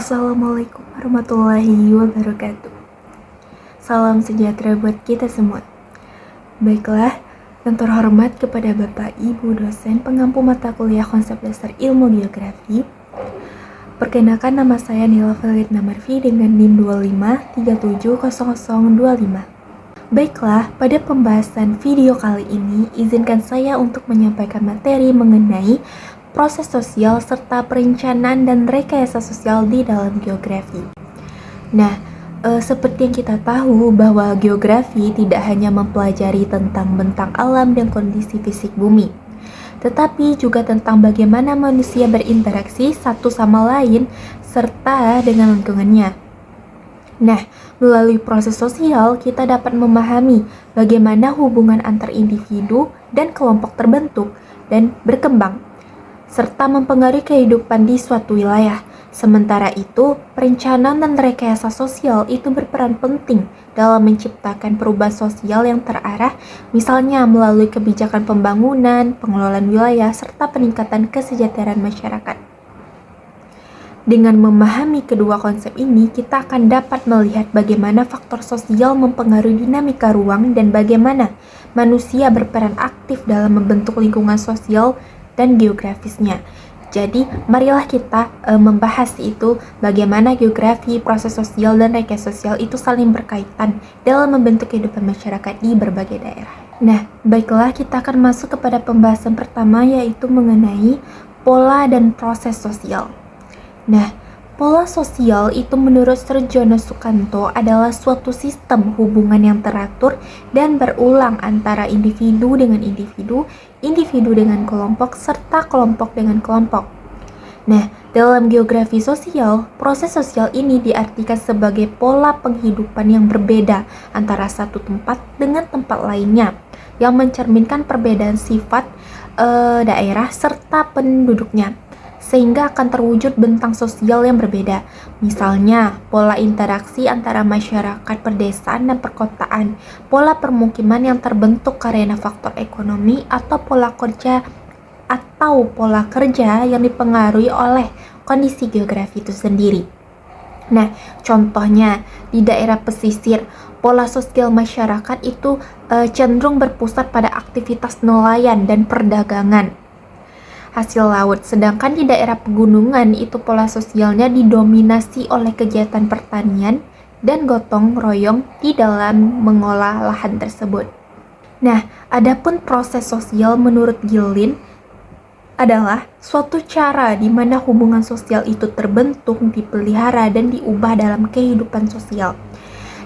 Assalamualaikum warahmatullahi wabarakatuh. Salam sejahtera buat kita semua. Baiklah, yang terhormat kepada Bapak Ibu dosen pengampu mata kuliah konsep dasar ilmu geografi. Perkenalkan, nama saya Nila Felid Namarfi dengan NIM 25370025. Baiklah, pada pembahasan video kali ini, izinkan saya untuk menyampaikan materi mengenai proses sosial serta perencanaan dan rekayasa sosial di dalam geografi. Nah, seperti yang kita tahu bahwa geografi tidak hanya mempelajari tentang bentang alam dan kondisi fisik bumi, tetapi juga tentang bagaimana manusia berinteraksi satu sama lain serta dengan lingkungannya. Nah, melalui proses sosial kita dapat memahami bagaimana hubungan antar individu dan kelompok terbentuk dan berkembang, serta mempengaruhi kehidupan di suatu wilayah. Sementara itu, perencanaan dan rekayasa sosial itu berperan penting dalam menciptakan perubahan sosial yang terarah, misalnya melalui kebijakan pembangunan, pengelolaan wilayah, serta peningkatan kesejahteraan masyarakat. Dengan memahami kedua konsep ini, kita akan dapat melihat bagaimana faktor sosial mempengaruhi dinamika ruang dan bagaimana manusia berperan aktif dalam membentuk lingkungan sosial dan geografisnya. Jadi, marilah kita membahas itu bagaimana geografi, proses sosial, dan rekayasa sosial itu saling berkaitan dalam membentuk kehidupan masyarakat di berbagai daerah. Nah, baiklah, kita akan masuk kepada pembahasan pertama, yaitu mengenai pola dan proses sosial. Nah, pola sosial itu menurut Surjono Sukanto adalah suatu sistem hubungan yang teratur dan berulang antara individu dengan individu, individu dengan kelompok, serta kelompok dengan kelompok. Nah, dalam geografi sosial, proses sosial ini diartikan sebagai pola penghidupan yang berbeda antara satu tempat dengan tempat lainnya, yang mencerminkan perbedaan sifat daerah serta penduduknya, sehingga akan terwujud bentang sosial yang berbeda. Misalnya, pola interaksi antara masyarakat pedesaan dan perkotaan, pola permukiman yang terbentuk karena faktor ekonomi, atau pola kerja yang dipengaruhi oleh kondisi geografi itu sendiri. Nah, contohnya di daerah pesisir, pola sosial masyarakat itu cenderung berpusat pada aktivitas nelayan dan perdagangan hasil laut, sedangkan di daerah pegunungan itu pola sosialnya didominasi oleh kegiatan pertanian dan gotong royong di dalam mengolah lahan tersebut. Nah, adapun proses sosial menurut Gilin adalah suatu cara di mana hubungan sosial itu terbentuk, dipelihara, dan diubah dalam kehidupan sosial.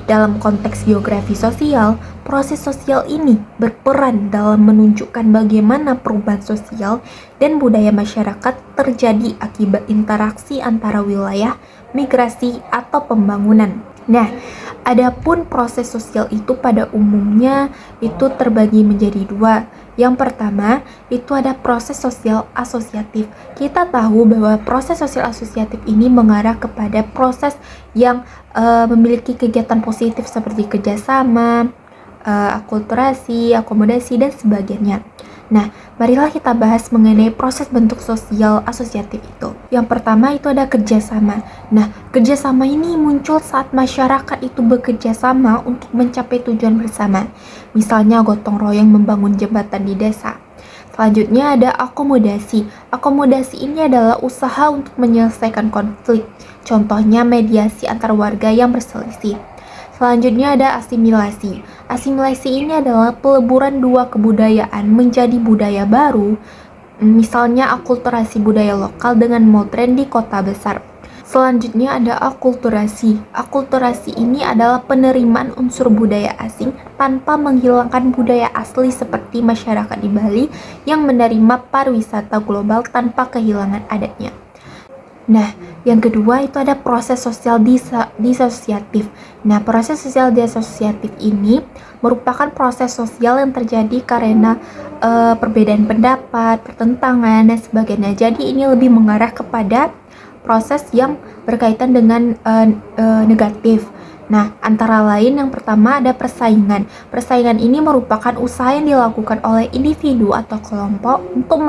Dalam konteks geografi sosial, proses sosial ini berperan dalam menunjukkan bagaimana perubahan sosial dan budaya masyarakat terjadi akibat interaksi antara wilayah, migrasi, atau pembangunan. Nah, adapun proses sosial itu pada umumnya itu terbagi menjadi dua. Yang pertama, itu ada proses sosial asosiatif. Kita tahu bahwa proses sosial asosiatif ini mengarah kepada proses yang memiliki kegiatan positif seperti kerjasama, akulturasi, akomodasi, dan sebagainya. Nah, marilah kita bahas mengenai proses bentuk sosial asosiatif itu. Yang pertama itu ada kerjasama. Nah, kerjasama ini muncul saat masyarakat itu bekerja sama untuk mencapai tujuan bersama. Misalnya gotong royong membangun jembatan di desa. Selanjutnya ada akomodasi. Akomodasi ini adalah usaha untuk menyelesaikan konflik. Contohnya mediasi antar warga yang berselisih. Selanjutnya ada asimilasi. Asimilasi ini adalah peleburan dua kebudayaan menjadi budaya baru, misalnya akulturasi budaya lokal dengan modern di kota besar. Selanjutnya ada akulturasi. Akulturasi ini adalah penerimaan unsur budaya asing tanpa menghilangkan budaya asli seperti masyarakat di Bali yang menerima pariwisata global tanpa kehilangan adatnya. Nah, yang kedua itu ada proses sosial disosiatif. Nah, proses sosial disosiatif ini merupakan proses sosial yang terjadi karena perbedaan pendapat, pertentangan, dan sebagainya. Jadi ini lebih mengarah kepada proses yang berkaitan dengan negatif. Nah, antara lain yang pertama ada persaingan. Persaingan ini merupakan usaha yang dilakukan oleh individu atau kelompok untuk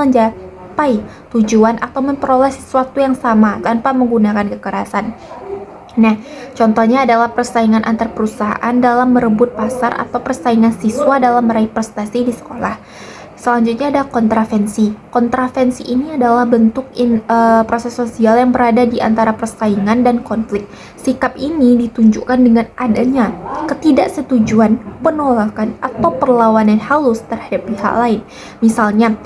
mencapai tujuan atau memperoleh sesuatu yang sama tanpa menggunakan kekerasan. Nah, contohnya adalah persaingan antar perusahaan dalam merebut pasar atau persaingan siswa dalam meraih prestasi di sekolah. Selanjutnya ada kontravensi. Kontravensi ini adalah bentuk proses sosial yang berada di antara persaingan dan konflik. Sikap ini ditunjukkan dengan adanya ketidaksetujuan, penolakan, atau perlawanan halus terhadap pihak lain. Misalnya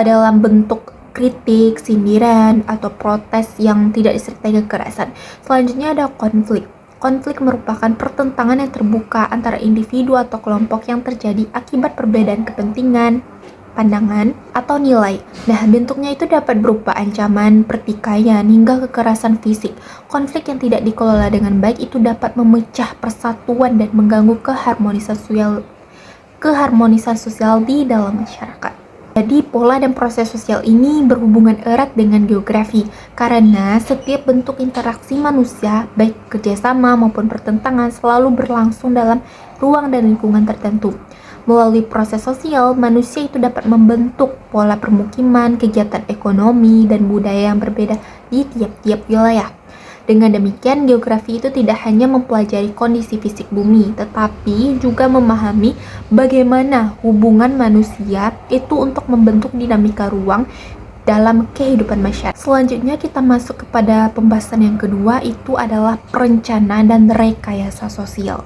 dalam bentuk kritik, sindiran, atau protes yang tidak disertai kekerasan. Selanjutnya ada konflik. Konflik merupakan pertentangan yang terbuka antara individu atau kelompok yang terjadi akibat perbedaan kepentingan, pandangan, atau nilai. Nah, bentuknya itu dapat berupa ancaman, pertikaian, hingga kekerasan fisik. Konflik yang tidak dikelola dengan baik itu dapat memecah persatuan dan mengganggu keharmonisan sosial di dalam masyarakat. Jadi, pola dan proses sosial ini berhubungan erat dengan geografi, karena setiap bentuk interaksi manusia, baik kerjasama maupun pertentangan, selalu berlangsung dalam ruang dan lingkungan tertentu. Melalui proses sosial, manusia itu dapat membentuk pola permukiman, kegiatan ekonomi, dan budaya yang berbeda di tiap-tiap wilayah. Dengan demikian, geografi itu tidak hanya mempelajari kondisi fisik bumi, tetapi juga memahami bagaimana hubungan manusia itu untuk membentuk dinamika ruang dalam kehidupan masyarakat. Selanjutnya kita masuk kepada pembahasan yang kedua, itu adalah perencanaan dan rekayasa sosial.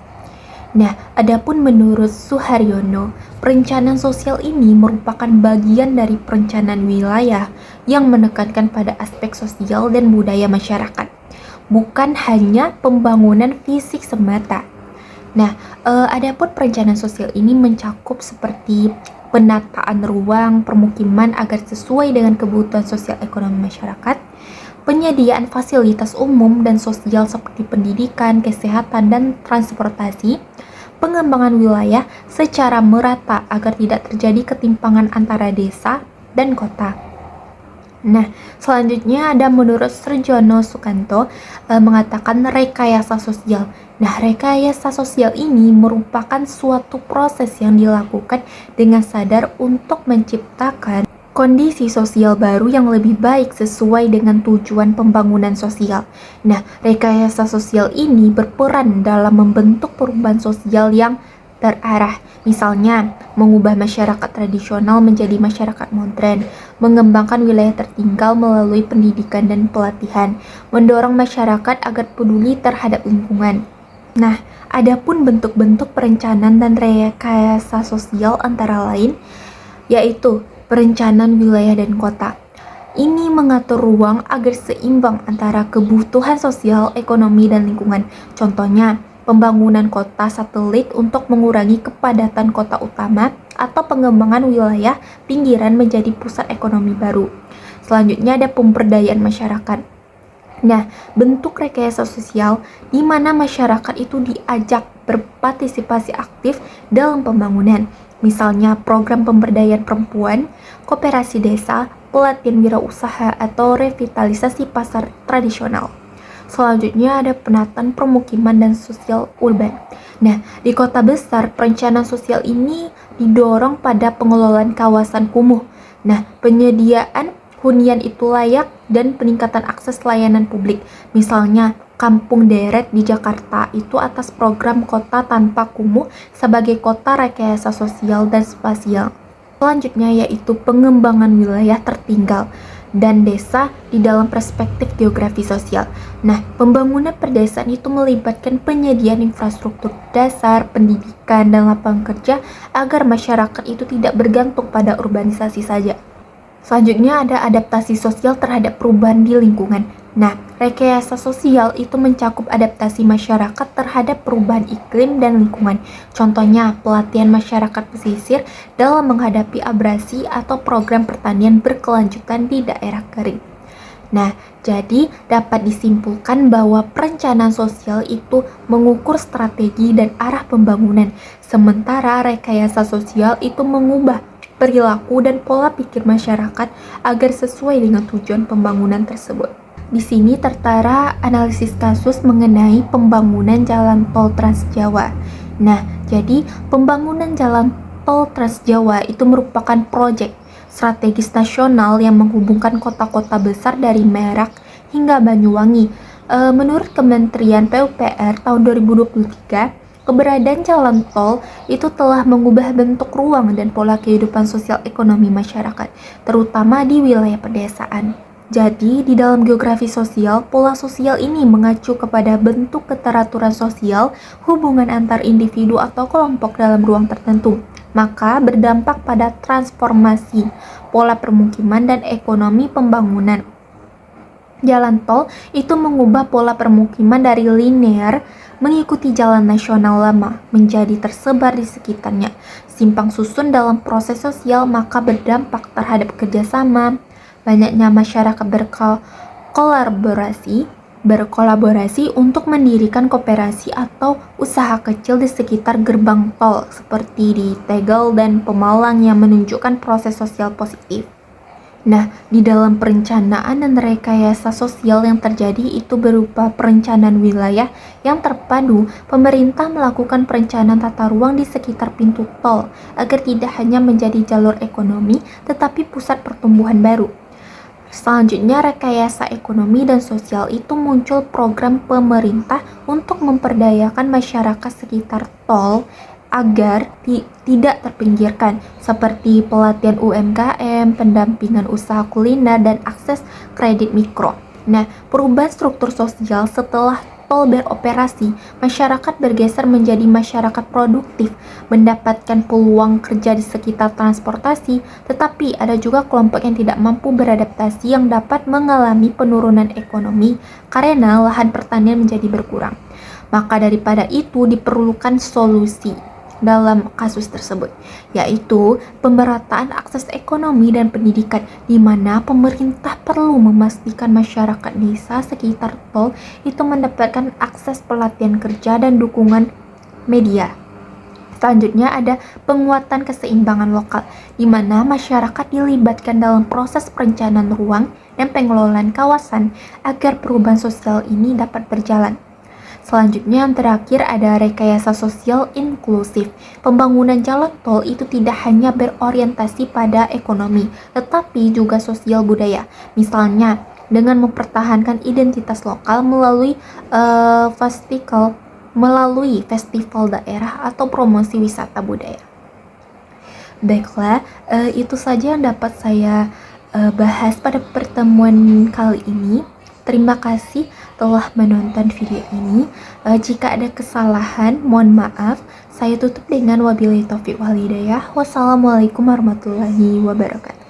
Nah, adapun menurut Suharyono, perencanaan sosial ini merupakan bagian dari perencanaan wilayah yang menekankan pada aspek sosial dan budaya masyarakat, bukan hanya pembangunan fisik semata. Nah, adapun perencanaan sosial ini mencakup seperti penataan ruang permukiman agar sesuai dengan kebutuhan sosial ekonomi masyarakat, penyediaan fasilitas umum dan sosial seperti pendidikan, kesehatan, dan transportasi, pengembangan wilayah secara merata agar tidak terjadi ketimpangan antara desa dan kota. Nah, selanjutnya ada menurut Srejono Sukanto mengatakan rekayasa sosial. Nah, rekayasa sosial ini merupakan suatu proses yang dilakukan dengan sadar untuk menciptakan kondisi sosial baru yang lebih baik sesuai dengan tujuan pembangunan sosial. Nah, rekayasa sosial ini berperan dalam membentuk perubahan sosial yang terarah. Misalnya, mengubah masyarakat tradisional menjadi masyarakat modern, mengembangkan wilayah tertinggal melalui pendidikan dan pelatihan, mendorong masyarakat agar peduli terhadap lingkungan. Nah, adapun bentuk-bentuk perencanaan dan rekayasa sosial antara lain, yaitu perencanaan wilayah dan kota. Ini mengatur ruang agar seimbang antara kebutuhan sosial, ekonomi, dan lingkungan. Contohnya, pembangunan kota satelit untuk mengurangi kepadatan kota utama atau pengembangan wilayah pinggiran menjadi pusat ekonomi baru. Selanjutnya ada pemberdayaan masyarakat. Nah, bentuk rekayasa sosial di mana masyarakat itu diajak berpartisipasi aktif dalam pembangunan. Misalnya program pemberdayaan perempuan, koperasi desa, pelatihan wirausaha, atau revitalisasi pasar tradisional. Selanjutnya ada penataan permukiman dan sosial urban. Nah, di kota besar, perencanaan sosial ini didorong pada pengelolaan kawasan kumuh. Nah, penyediaan hunian itu layak dan peningkatan akses layanan publik. Misalnya, Kampung Deret di Jakarta itu atas program kota tanpa kumuh sebagai kota rekayasa sosial dan spasial. Selanjutnya yaitu pengembangan wilayah tertinggal dan desa di dalam perspektif geografi sosial. Nah, pembangunan perdesaan itu melibatkan penyediaan infrastruktur dasar, pendidikan, dan lapangan kerja agar masyarakat itu tidak bergantung pada urbanisasi saja. Selanjutnya ada adaptasi sosial terhadap perubahan di lingkungan. Nah, rekayasa sosial itu mencakup adaptasi masyarakat terhadap perubahan iklim dan lingkungan. Contohnya, pelatihan masyarakat pesisir dalam menghadapi abrasi atau program pertanian berkelanjutan di daerah kering. Nah, jadi dapat disimpulkan bahwa perencanaan sosial itu mengukur strategi dan arah pembangunan, sementara rekayasa sosial itu mengubah perilaku dan pola pikir masyarakat agar sesuai dengan tujuan pembangunan tersebut. Di sini tertera analisis kasus mengenai pembangunan jalan tol Trans Jawa. Nah, jadi pembangunan jalan tol Trans Jawa itu merupakan proyek strategis nasional yang menghubungkan kota-kota besar dari Merak hingga Banyuwangi. Menurut Kementerian PUPR tahun 2023, keberadaan jalan tol itu telah mengubah bentuk ruang dan pola kehidupan sosial ekonomi masyarakat, terutama di wilayah pedesaan. Jadi, di dalam geografi sosial, pola sosial ini mengacu kepada bentuk keteraturan sosial, hubungan antar individu atau kelompok dalam ruang tertentu, maka berdampak pada transformasi pola permukiman dan ekonomi pembangunan. Jalan tol itu mengubah pola permukiman dari linear mengikuti jalan nasional lama menjadi tersebar di sekitarnya. Simpang susun dalam proses sosial maka berdampak terhadap kerjasama. Banyaknya masyarakat berkolaborasi untuk mendirikan koperasi atau usaha kecil di sekitar gerbang tol seperti di Tegal dan Pemalang yang menunjukkan proses sosial positif. Nah, di dalam perencanaan dan rekayasa sosial yang terjadi itu berupa perencanaan wilayah yang terpadu. Pemerintah melakukan perencanaan tata ruang di sekitar pintu tol agar tidak hanya menjadi jalur ekonomi, tetapi pusat pertumbuhan baru. Selanjutnya, rekayasa ekonomi dan sosial itu muncul program pemerintah untuk memperdayakan masyarakat sekitar tol agar tidak terpinggirkan, seperti pelatihan UMKM, pendampingan usaha kuliner, dan akses kredit mikro. Nah, perubahan struktur sosial setelah tol beroperasi, masyarakat bergeser menjadi masyarakat produktif, mendapatkan peluang kerja di sekitar transportasi, tetapi ada juga kelompok yang tidak mampu beradaptasi yang dapat mengalami penurunan ekonomi karena lahan pertanian menjadi berkurang. Maka daripada itu diperlukan solusi dalam kasus tersebut, yaitu pemerataan akses ekonomi dan pendidikan, di mana pemerintah perlu memastikan masyarakat desa sekitar tol itu mendapatkan akses pelatihan kerja dan dukungan media. Selanjutnya ada penguatan keseimbangan lokal, di mana masyarakat dilibatkan dalam proses perencanaan ruang dan pengelolaan kawasan agar perubahan sosial ini dapat berjalan. Selanjutnya yang terakhir ada rekayasa sosial inklusif. Pembangunan jalan tol itu tidak hanya berorientasi pada ekonomi, tetapi juga sosial budaya. Misalnya dengan mempertahankan identitas lokal melalui festival daerah atau promosi wisata budaya. Baiklah, itu saja yang dapat saya bahas pada pertemuan kali ini. Terima kasih telah menonton video ini. Jika ada kesalahan, mohon maaf. Saya tutup dengan wabillahi taufiq wal hidayah. Wassalamualaikum warahmatullahi wabarakatuh.